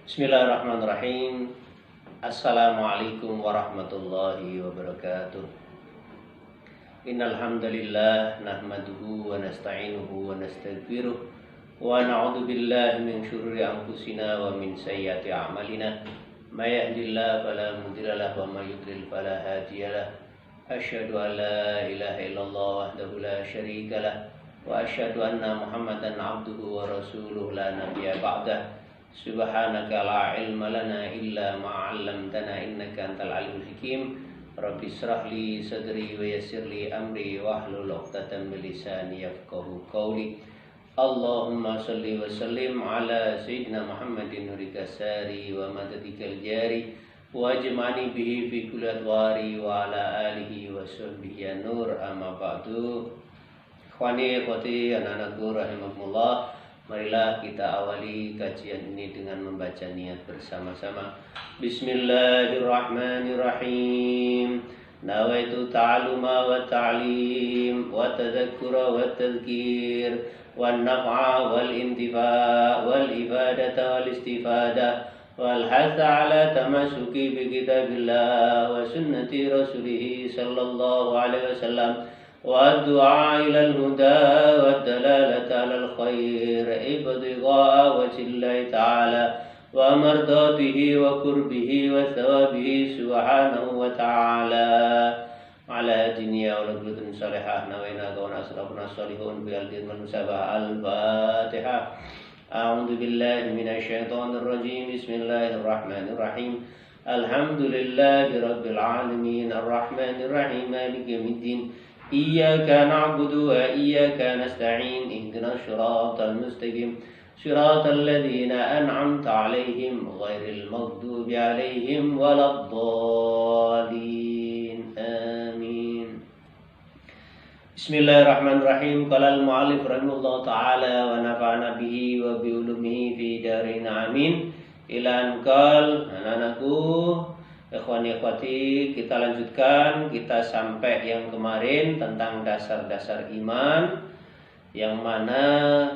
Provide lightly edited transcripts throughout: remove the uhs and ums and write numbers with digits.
Bismillahirrahmanirrahim. Assalamualaikum warahmatullahi wabarakatuh. Innal hamdalillah nahmaduhu wa nasta'inuhu wa nastaghfiruh wa na'udzu billahi min syururi anfusina wa min sayyiati a'malina. May yahdihillahu fala mudilla lahu wa may yudlil fala hadiyalah. Asyhadu an la ilaha illallah wahdahu la syarika lah wa asyhadu anna Muhammadan abduhu wa rasuluhu la nabiyya ba'dah. Subhanaka la ilma lana illa ma 'allamtana innaka antal alimul hakim. Rabbi shrah li sadri wa yassir li amri wahlul 'uqdatam min lisani yafqahu qawli. Allahumma shalli wa sallim ala sayyidina Muhammadin nurika sari wa madadikal jari wa ajmani bihi fi kulli adwari wa ala alihi wa sahbihi nur amma ba'du. Ikhwani ikhwati anak-anakku rahimakumullah. Marilah kita awali kajian ini dengan membaca niat bersama-sama. Bismillahirrahmanirrahim. Nawaitu ta'aluma wa ta'lim wa tadhakkura wa tadhkir wa naf'a wal intifa' wal ibadata wal istifadah wal hatha ala tamasuki bi kitabillah wa sunnati rasulih sallallahu alaihi wasallam والدعاء إلى الهدى والدلالة على الخير ابتغاء وجه الله تعالى ومرضاته وقربه وثوابه سبحانه وتعالى على دنيا ولقلة صالحة نوينا كون أسرافنا الصالحون بالدين والمسابحة. الفاتحة. أعوذ بالله من الشيطان الرجيم. بسم الله الرحمن الرحيم. الحمد لله رب العالمين الرحمن الرحيم مالك يوم الدين. إياك نعبد وإياك نستعين. اهدنا الصراط المستقيم صراط الذين أنعمت عليهم غير المغضوب عليهم ولا الضالين آمين. بسم الله الرحمن الرحيم. قال المؤلف رحمه الله تعالى ونفعنا به وبعلومه في دارين آمين. إلى أن قال. Anak-anakku, ikhwani ikhwati, kita lanjutkan. Kita sampai yang kemarin tentang dasar-dasar iman, yang mana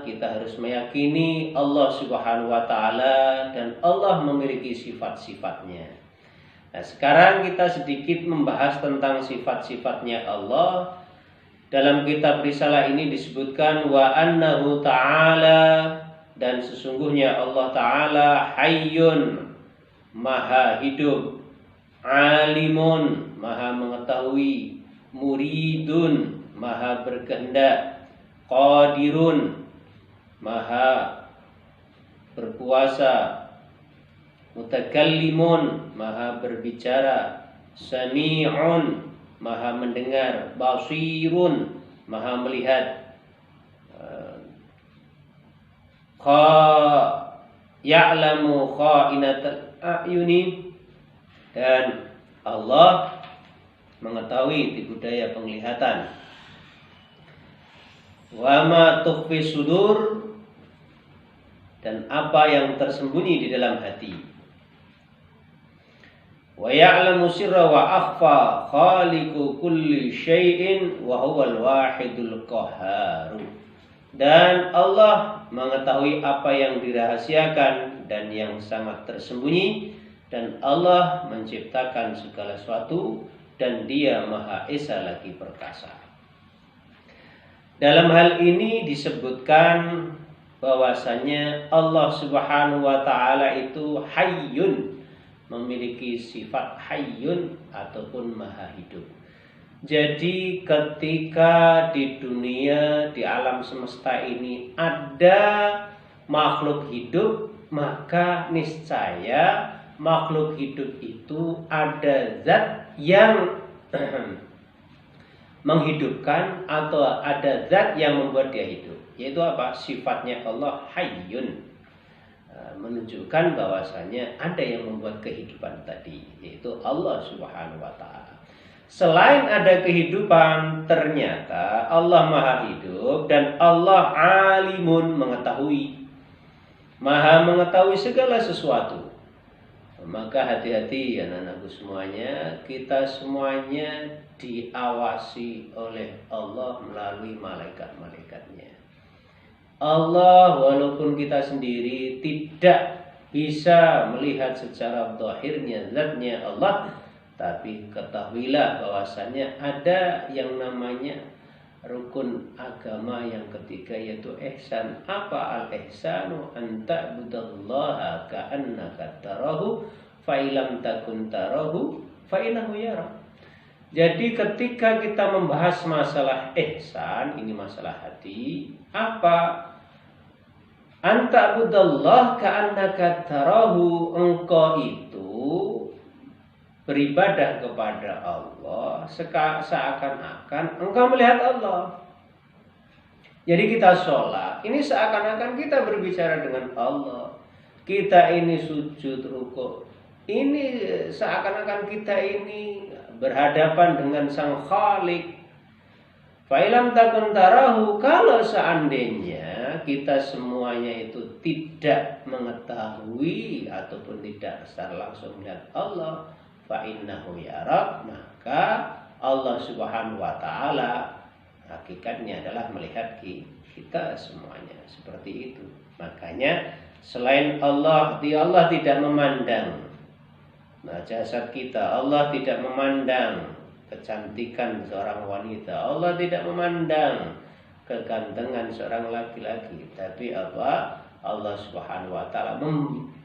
kita harus meyakini Allah Subhanahu wa taala dan Allah memiliki sifat-sifatnya. Nah, sekarang kita sedikit membahas tentang sifat-sifatnya Allah. Dalam kitab risalah ini disebutkan wa annahu ta'ala, dan sesungguhnya Allah taala hayyun, maha hidup, alimun, maha mengetahui, muridun, maha berkehendak, qadirun, maha berkuasa, mutakallimun, maha berbicara, sami'un, maha mendengar, basirun, maha melihat, ya'lamu kha'inatal a'yuni, dan Allah mengetahui tipu daya penglihatan. Wa ma tukhfi sudur, dan apa yang tersembunyi di dalam hati. Wa ya'lamu sirra wa akhfa khaliqu kulli syai'in wa huwal wahidul qahhar. Dan Allah mengetahui apa yang dirahasiakan dan yang sangat tersembunyi, dan Allah menciptakan segala sesuatu, dan Dia Maha Esa lagi perkasa. Dalam hal ini disebutkan bahwasanya Allah Subhanahu wa taala itu hayyun, memiliki sifat hayyun ataupun maha hidup. Jadi ketika di dunia, di alam semesta ini ada makhluk hidup, maka niscaya makhluk hidup itu ada zat yang menghidupkan atau ada zat yang membuat dia hidup. Yaitu apa? Sifatnya Allah hayyun, menunjukkan bahwasanya ada yang membuat kehidupan tadi, yaitu Allah Subhanahu wa taala. Selain ada kehidupan, ternyata Allah maha hidup dan Allah alimun, mengetahui, maha mengetahui segala sesuatu. Maka hati-hati anak-anakku semuanya, kita semuanya diawasi oleh Allah melalui malaikat-malaikatnya. Allah walaupun kita sendiri tidak bisa melihat secara zahirnya zatnya Allah, tapi ketahuilah bahwasanya ada yang namanya rukun agama yang ketiga, yaitu ihsan. Apa al-ihsanu? Anta budallaha ka'annaka tarahu fa illam takun tarahu fa innahu yarak. Jadi ketika kita membahas masalah ihsan, ini masalah hati, apa? Anta budallah ka'annaka tarahu, engkau itu beribadah kepada Allah seakan-akan engkau melihat Allah. Jadi kita sholat, ini seakan-akan kita berbicara dengan Allah. Kita ini sujud rukuk, ini seakan-akan kita ini berhadapan dengan Sang Khalik. Fa'ilam takun tarahu, kalau seandainya kita semuanya itu tidak mengetahui ataupun tidak secara langsung melihat Allah, fa'innahu yarak, maka Allah Subhanahu wa ta'ala hakikatnya adalah melihat kita semuanya. Seperti itu. Makanya selain Allah tidak memandang jasad kita, Allah tidak memandang kecantikan seorang wanita, Allah tidak memandang kegantengan seorang laki-laki, tapi apa? Allah Subhanahu wa ta'ala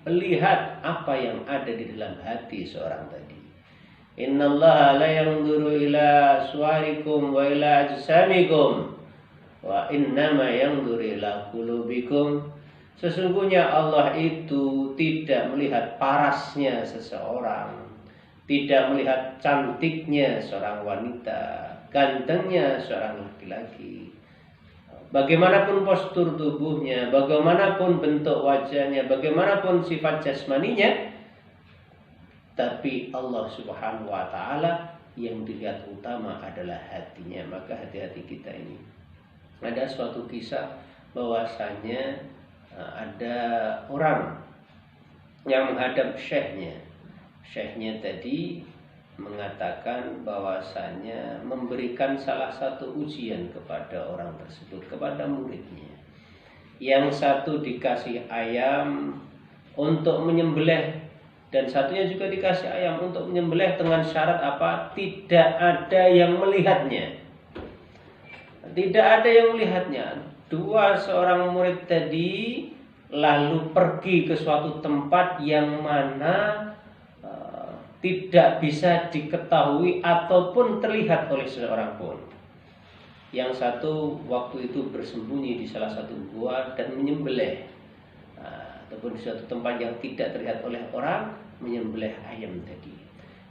melihat apa yang ada di dalam hati seorang tadi. Innallaha la yanzuru ila suwarikum wa ila ajsamikum wa innama yanzuru ila qulubikum. Sesungguhnya Allah itu tidak melihat parasnya seseorang, tidak melihat cantiknya seorang wanita, gantengnya seorang laki-laki, bagaimanapun postur tubuhnya, bagaimanapun bentuk wajahnya, bagaimanapun sifat jasmaninya, tapi Allah Subhanahu wa ta'ala yang dilihat utama adalah hatinya. Maka hati-hati kita ini. Ada suatu kisah bahwasanya ada orang yang menghadap syekhnya. Syekhnya tadi mengatakan bahwasanya memberikan salah satu ujian kepada orang tersebut, kepada muridnya. Yang satu dikasih ayam untuk menyembelih, dan satunya juga dikasih ayam untuk menyembelih dengan syarat apa? Tidak ada yang melihatnya. Tidak ada yang melihatnya. Seorang murid tadi lalu pergi ke suatu tempat yang mana tidak bisa diketahui ataupun terlihat oleh seorang pun. Yang satu waktu itu bersembunyi di salah satu gua dan menyembelih, ataupun di suatu tempat yang tidak terlihat oleh orang, menyembelih ayam tadi.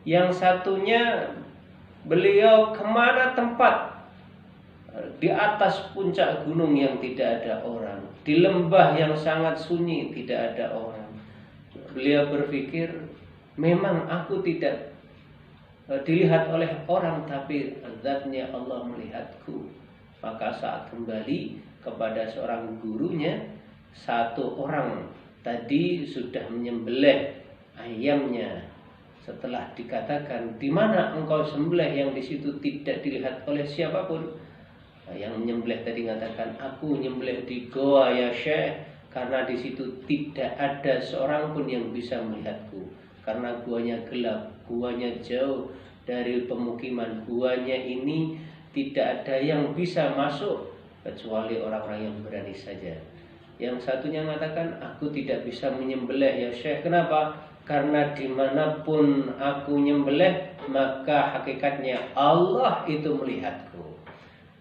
Yang satunya beliau kemana tempat, di atas puncak gunung yang tidak ada orang, di lembah yang sangat sunyi tidak ada orang. Beliau berpikir, memang aku tidak dilihat oleh orang, tapi zatnya Allah melihatku. Maka saat kembali kepada seorang gurunya, satu orang tadi sudah menyembelih ayamnya. Setelah dikatakan, di mana engkau sembelih yang di situ tidak dilihat oleh siapapun? Yang menyembelih tadi mengatakan, aku menyembelih di goa ya Syekh, karena di situ tidak ada seorang pun yang bisa melihatku. Karena guanya gelap, guanya jauh dari pemukiman, guanya ini tidak ada yang bisa masuk kecuali orang-orang yang berani saja. Yang satunya mengatakan, aku tidak bisa menyembelih ya Syekh. Kenapa? Karena dimanapun aku menyembelih, maka hakikatnya Allah itu melihatku.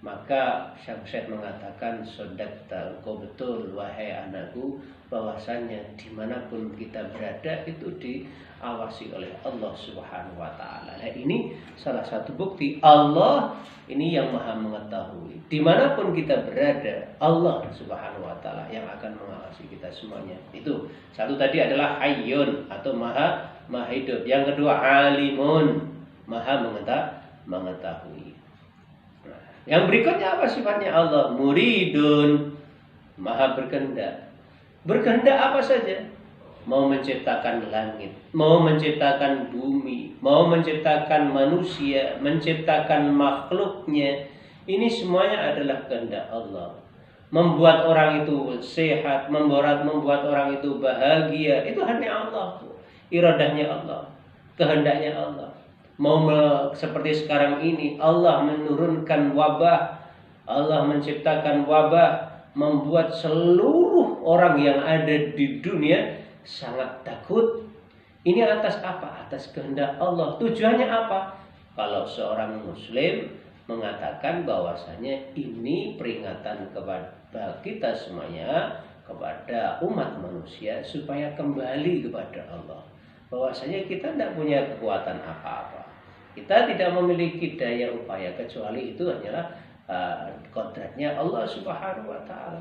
Maka Sang Syekh mengatakan, sodakta, engkau betul wahai anakku, bahwasanya dimanapun kita berada itu diawasi oleh Allah Subhanahu wa ta'ala. Nah, ini salah satu bukti Allah ini yang maha mengetahui. Dimanapun kita berada, Allah Subhanahu wa ta'ala yang akan mengawasi kita semuanya. Itu satu tadi adalah hayyun atau maha hidup. Yang kedua alimun, maha mengetahui. Yang berikutnya apa sifatnya Allah? Muridun, maha berkehendak. Berkehendak apa saja? Mau menciptakan langit, mau menciptakan bumi, mau menciptakan manusia, menciptakan makhluknya. Ini semuanya adalah kehendak Allah. membuat orang itu sehat, membuat orang itu bahagia, itu hanya Allah. Iradahnya Allah, kehendaknya Allah. Seperti sekarang ini Allah menurunkan wabah, Allah menciptakan wabah, membuat seluruh orang yang ada di dunia sangat takut. Ini atas apa? Atas kehendak Allah. Tujuannya apa? Kalau seorang muslim mengatakan bahwasanya ini peringatan kepada kita semuanya, kepada umat manusia, supaya kembali kepada Allah. Bahwasanya kita tidak punya kekuatan apa-apa, kita tidak memiliki daya upaya, kecuali itu hanyalah kodratnya Allah Subhanahu wa Ta'ala.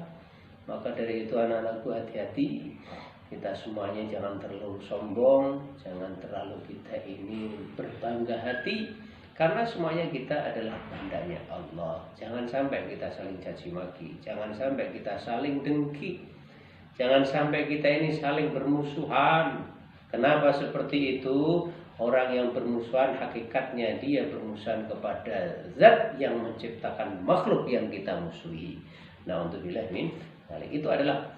Maka dari itu anak-anakku, hati-hati, kita semuanya jangan terlalu sombong, jangan terlalu kita ini berbangga hati, karena semuanya kita adalah bandanya Allah. Jangan sampai kita saling caci maki, jangan sampai kita saling dengki, jangan sampai kita ini saling bermusuhan. Kenapa seperti itu? Orang yang bermusuhan hakikatnya dia bermusuhan kepada zat yang menciptakan makhluk yang kita musuhi. Nah, untuk min itu adalah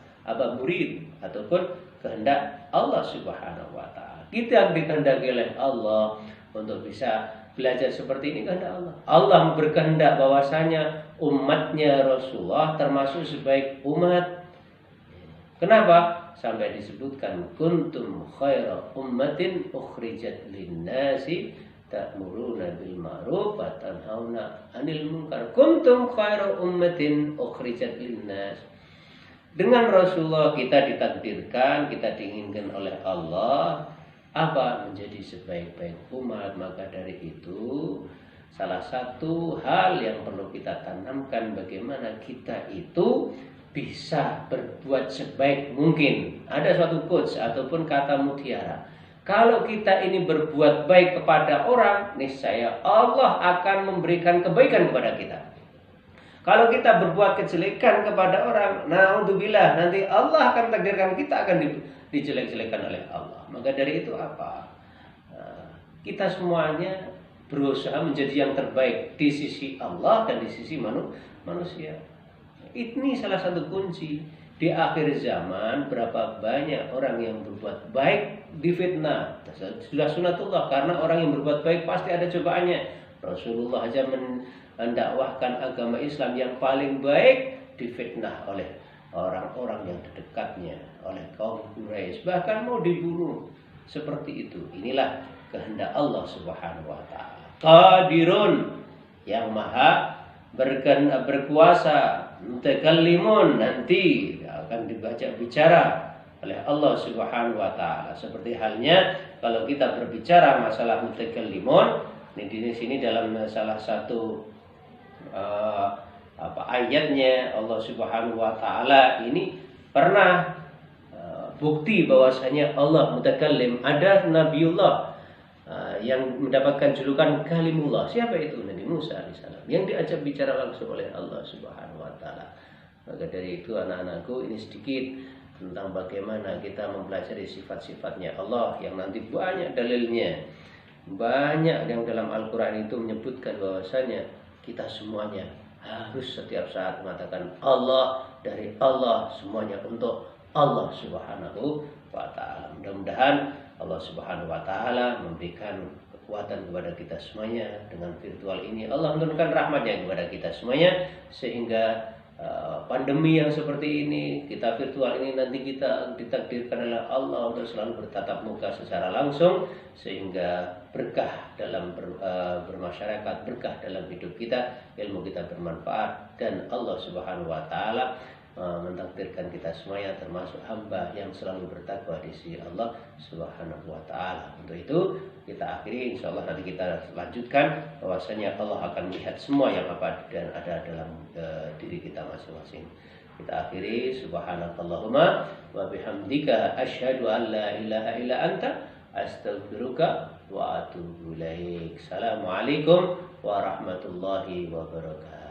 murid ataupun kehendak Allah Subhanahu wa Ta'ala. Kita yang dikehendaki oleh Allah untuk bisa belajar seperti ini kehendak Allah. Allah berkehendak bahwasanya umatnya Rasulullah termasuk sebaik umat. Kenapa? Sampai disebutkan kuntum khaira ummatin ukhrijat linnasi ta'muruna bil ma'ruf wa tanhauna 'anil munkar. Kuntum khaira ummatin ukhrijat linnas. Dengan Rasulullah kita ditakdirkan, kita diinginkan oleh Allah apa? Menjadi sebaik-baik umat. Maka dari itu salah satu hal yang perlu kita tanamkan, bagaimana kita itu bisa berbuat sebaik mungkin. Ada suatu quotes ataupun kata mutiara, kalau kita ini berbuat baik kepada orang, niscaya Allah akan memberikan kebaikan kepada kita. Kalau kita berbuat kejelekan kepada orang, naudzubillah, nanti Allah akan takdirkan kita akan dijelek-jelekan oleh Allah. Maka dari itu apa? Kita semuanya berusaha menjadi yang terbaik di sisi Allah dan di sisi manusia. Ini salah satu kunci. Di akhir zaman berapa banyak orang yang berbuat baik difitnah. Sudah sunatullah, karena orang yang berbuat baik pasti ada cobaannya. Rasulullah aja mendakwahkan agama Islam yang paling baik difitnah oleh orang-orang yang terdekatnya, oleh kaum Quraisy, bahkan mau dibunuh. Seperti itu. Inilah kehendak Allah Subhanahu wa Ta'ala. Qadirun, yang maha berkuasa, mutakallimun, nanti akan dibaca bicara oleh Allah Subhanahu wa Ta'ala. Seperti halnya kalau kita berbicara masalah mutakallimun, di sini dalam salah satu ayatnya Allah Subhanahu wa Ta'ala ini pernah bukti bahwasanya Allah mutakallim. Ada Nabiullah yang mendapatkan julukan Kalimullah. Siapa itu? Nabi Musa alaihissalam, yang diajak bicara langsung oleh Allah Subhanahu wa Ta'ala. Maka dari itu anak-anakku, ini sedikit tentang bagaimana kita mempelajari sifat-sifatnya Allah yang nanti banyak dalilnya. Banyak yang dalam Al-Quran itu menyebutkan bahwasanya kita semuanya harus setiap saat mengatakan Allah, dari Allah, semuanya untuk Allah Subhanahu wa Ta'ala. Mudah-mudahan Allah Subhanahu wa Ta'ala memberikan kekuatan kepada kita semuanya. Dengan virtual ini Allah menurunkan rahmatnya kepada kita semuanya, sehingga pandemi yang seperti ini, kita virtual ini, nanti kita ditakdirkan oleh Allah untuk selalu bertatap muka secara langsung, sehingga berkah dalam bermasyarakat, berkah dalam hidup kita, ilmu kita bermanfaat, dan Allah Subhanahu wa Ta'ala mentakdirkan kita semuanya termasuk hamba yang selalu bertakwa di sisi Allah Subhanahu wa Ta'ala. Untuk itu kita akhiri, insyaallah nanti kita lanjutkan bahwasanya Allah akan melihat semua yang apa dan ada dalam diri kita masing-masing. Kita akhiri, subhanakallahumma wa bihamdika asyhadu an la ilaha illa anta astaghfiruka wa atubu ilaik. Assalamualaikum warahmatullahi wabarakatuh.